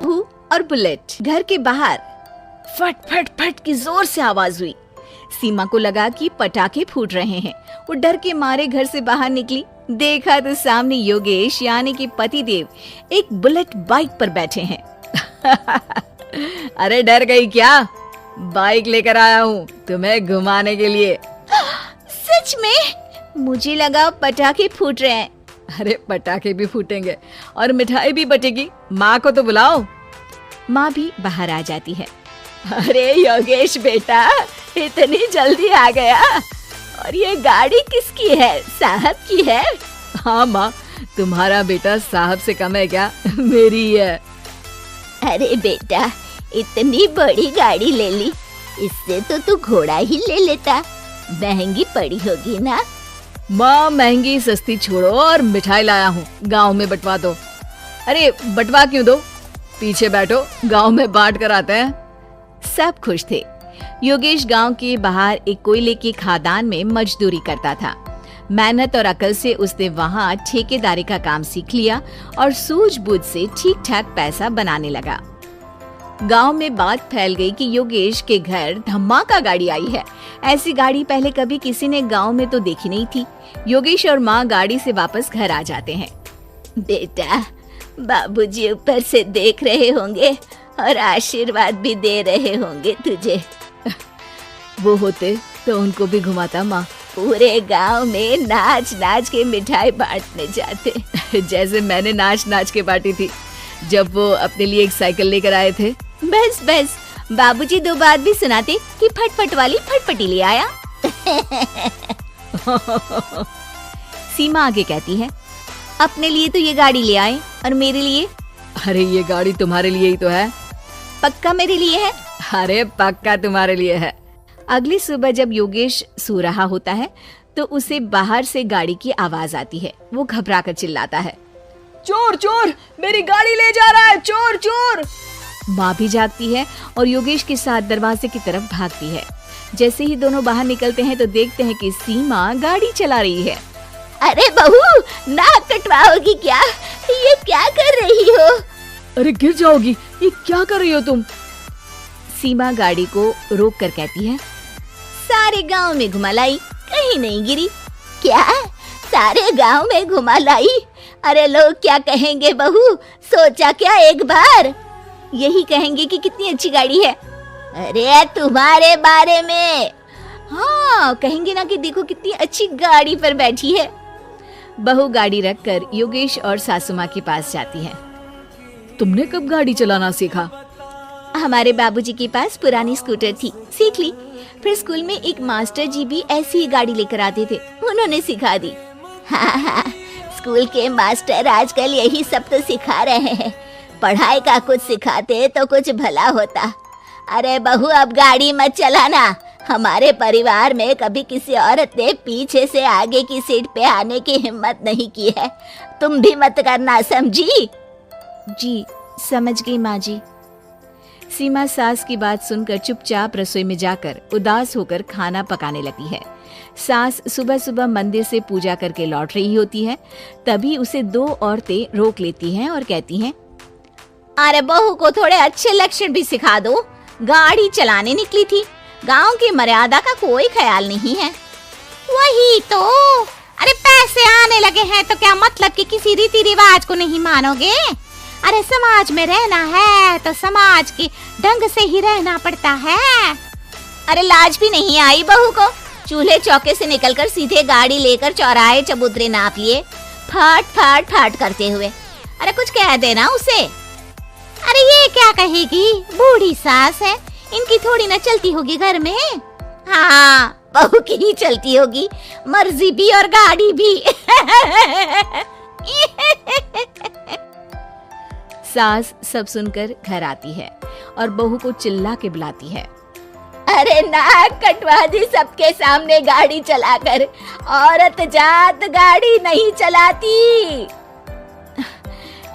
बहू और बुलेट। घर के बाहर फट फट फट की जोर से आवाज हुई। सीमा को लगा कि पटाखे फूट रहे हैं। वो डर के मारे घर से बाहर निकली। देखा तो सामने योगेश यानी कि पतिदेव एक बुलेट बाइक पर बैठे हैं। अरे डर गई क्या? बाइक लेकर आया हूँ तुम्हें घुमाने के लिए। सच में? मुझे लगा पटाखे फूट रहे हैं। अरे पटाखे भी फूटेंगे और मिठाई भी बटेगी। माँ को तो बुलाओ। माँ भी बाहर आ जाती है। अरे योगेश बेटा, इतनी जल्दी आ गया? और ये गाड़ी किसकी है? साहब की है? हाँ माँ, तुम्हारा बेटा साहब से कम है क्या? मेरी ही है। अरे बेटा, इतनी बड़ी गाड़ी ले ली, इससे तो तू घोड़ा ही ले लेता। महंगी पड़ी होगी ना? माँ महंगी सस्ती छोड़ो और मिठाई लाया हूँ, गांव में बंटवा दो। अरे बंटवा क्यों दो, पीछे बैठो, गांव में बांट कर आते हैं। सब खुश थे। योगेश गांव के बाहर एक कोयले की खदान में मजदूरी करता था। मेहनत और अकल से उसने वहां ठेकेदारी का काम सीख लिया और सूझबूझ से ठीक ठाक पैसा बनाने लगा। गांव में बात फैल गई कि योगेश के घर धमाका गाड़ी आई है। ऐसी गाड़ी पहले कभी किसी ने गांव में तो देखी नहीं थी। योगेश और माँ गाड़ी से वापस घर आ जाते हैं। बेटा, बाबूजी ऊपर से देख रहे होंगे और आशीर्वाद भी दे रहे होंगे तुझे। वो होते तो उनको भी घुमाता माँ। पूरे गांव में नाच नाच के मिठाई बांटने जाते। जैसे मैंने नाच नाच के बांटी थी जब वो अपने लिए एक साइकिल लेकर आए थे। बस बस, बाबूजी दो बात भी सुनाते कि फटफट वाली फटफटी ले आया। सीमा आगे कहती है, अपने लिए तो ये गाड़ी ले आए और मेरे लिए? अरे ये गाड़ी तुम्हारे लिए ही तो है। पक्का मेरे लिए है? अरे पक्का तुम्हारे लिए है। अगली सुबह जब योगेश सो रहा होता है तो उसे बाहर से गाड़ी की आवाज आती है। वो घबरा कर चिल्लाता है, चोर चोर, मेरी गाड़ी ले जा रहा है, चोर चोर। माँ भी जागती है और योगेश के साथ दरवाजे की तरफ भागती है। जैसे ही दोनों बाहर निकलते हैं तो देखते हैं कि सीमा गाड़ी चला रही है। अरे बहू, नाक कटवाओगी क्या? ये क्या कर रही हो? अरे गिर जाओगी, ये क्या कर रही हो तुम? सीमा गाड़ी को रोक कर कहती है, सारे गांव में घुमा लाई, कहीं नहीं गिरी। क्या? सारे गांव में घुमा लाई? अरे लोग क्या कहेंगे बहू, सोचा क्या एक बार? यही कहेंगे कि कितनी अच्छी गाड़ी है। अरे तुम्हारे बारे में। हाँ, कहेंगे ना कि देखो कितनी अच्छी गाड़ी पर बैठी है। बहू गाड़ी रखकर योगेश और सासू माँ के पास जाती है। तुमने कब गाड़ी चलाना सीखा? हमारे बाबूजी के पास पुरानी स्कूटर थी, सीख ली। फिर स्कूल में एक मास्टर जी भी ऐसी ही गाड़ी लेकर आते थे, उन्होंने सिखा दी। हाँ, स्कूल के मास्टर आजकल यही सब तो सिखा रहे हैं। पढ़ाई का कुछ सिखाते तो कुछ भला होता। अरे बहू, अब गाड़ी मत चलाना। हमारे परिवार में कभी किसी औरत ने पीछे से आगे की सीट पे आने की हिम्मत नहीं की है। तुम भी मत करना, समझी? जी समझ गई माँ जी। सीमा सास की बात सुनकर चुपचाप रसोई में जाकर उदास होकर खाना पकाने लगी है। सास सुबह सुबह मंदिर से पूजा करके लौट रही होती है। तभी उसे दो औरतें रोक लेती हैं और कहती हैं, अरे बहू को थोड़े अच्छे लक्षण भी सिखा दो। गाड़ी चलाने निकली थी, गांव की मर्यादा का कोई ख्याल नहीं है। वही तो, अरे पैसे आने लगे हैं तो क्या मतलब कि किसी रीति रिवाज को नहीं मानोगे? अरे समाज में रहना है तो समाज के ढंग से ही रहना पड़ता है। अरे लाज भी नहीं आई बहू को? चूल्हे चौके से निकलकर सीधे गाड़ी लेकर चौराहे चबूतरे नाप लिए, फट फट फट करते हुए। अरे कुछ कह देना उसे। अरे ये क्या कहेगी, बूढ़ी सास है, इनकी थोड़ी ना चलती होगी घर में। हाँ, बहू की ही चलती होगी, मर्जी भी और गाड़ी भी। सास सब सुनकर घर आती है और बहू को चिल्ला के बुलाती है, अरे नाक कटवा दी सबके सामने गाड़ी चलाकर। औरत जात गाड़ी नहीं चलाती।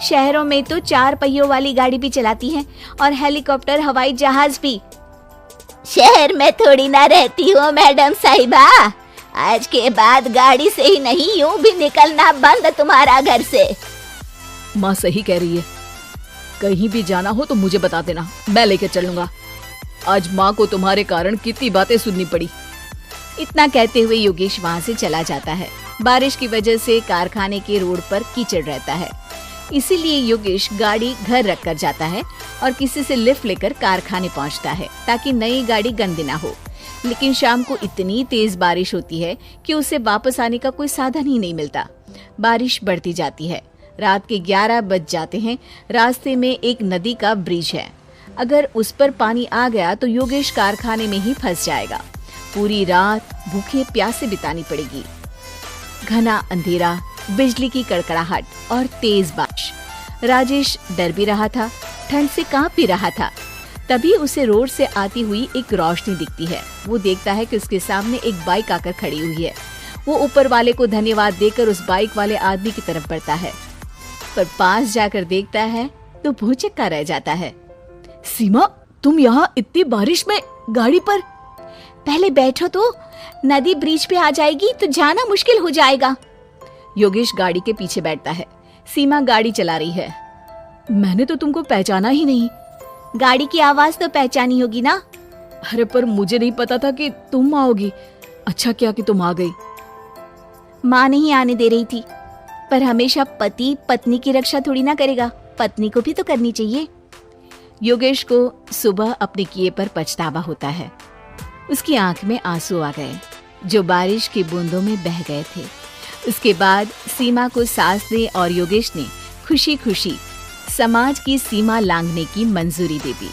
शहरों में तो 4 पहियों वाली गाड़ी भी चलाती है और हेलीकॉप्टर, हवाई जहाज भी। शहर में थोड़ी ना रहती हो मैडम साहिबा। आज के बाद गाड़ी से ही नहीं, यूं भी निकलना बंद तुम्हारा घर से। माँ सही कह रही है। कहीं भी जाना हो तो मुझे बता देना, मैं लेकर चलूंगा। आज माँ को तुम्हारे कारण कितनी बातें सुननी पड़ी। इतना कहते हुए योगेश वहाँ से चला जाता है। बारिश की वजह से कारखाने के रोड पर कीचड़ रहता है, इसीलिए योगेश गाड़ी घर रख कर जाता है और किसी से लिफ्ट लेकर कारखाने पहुँचता है ताकि नई गाड़ी गंदी ना हो। लेकिन शाम को इतनी तेज बारिश होती है कि उसे वापस आने का कोई साधन ही नहीं मिलता। बारिश बढ़ती जाती है, रात के 11 बज जाते हैं। रास्ते में एक नदी का ब्रिज है, अगर उस पर पानी आ गया तो योगेश कारखाने में ही फंस जाएगा। पूरी रात भूखे प्यासे बितानी पड़ेगी। घना अंधेरा, बिजली की कड़कड़ाहट और तेज बारिश। राजेश डर भी रहा था, ठंड से कांप भी रहा था। तभी उसे रोड से आती हुई एक रोशनी दिखती है। वो देखता है कि उसके सामने एक बाइक आकर खड़ी हुई है। वो ऊपर वाले को धन्यवाद देकर उस बाइक वाले आदमी की तरफ बढ़ता है, पर पास जाकर देखता है तो भौचक्का रह जाता है। सीमा, तुम यहाँ इतनी बारिश में गाड़ी पर? पहले बैठो तो, नदी ब्रिज पे आ जाएगी तो जाना मुश्किल हो जाएगा। योगेश गाड़ी के पीछे बैठता है। सीमा गाड़ी चला रही है। मैंने तो तुमको पहचाना ही नहीं। गाड़ी की आवाज तो पहचानी होगी ना। अरे पर मुझे नहीं पता था कि तुम आओगी। अच्छा किया कि तुम आ गई। माँ नहीं आने दे रही थी, पर हमेशा पति पत्नी की रक्षा थोड़ी ना करेगा, पत्नी को भी तो करनी चाहिए। योगेश को सुबह अपने किए पर पछतावा होता है। उसकी आंख में आंसू आ गए जो बारिश की बूंदों में बह गए थे। उसके बाद सीमा को सास ने और योगेश ने खुशी खुशी समाज की सीमा लांघने की मंजूरी दे दी।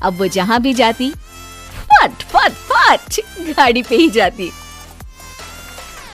अब वो जहाँ भी जाती फट फट फट गाड़ी पे ही जाती।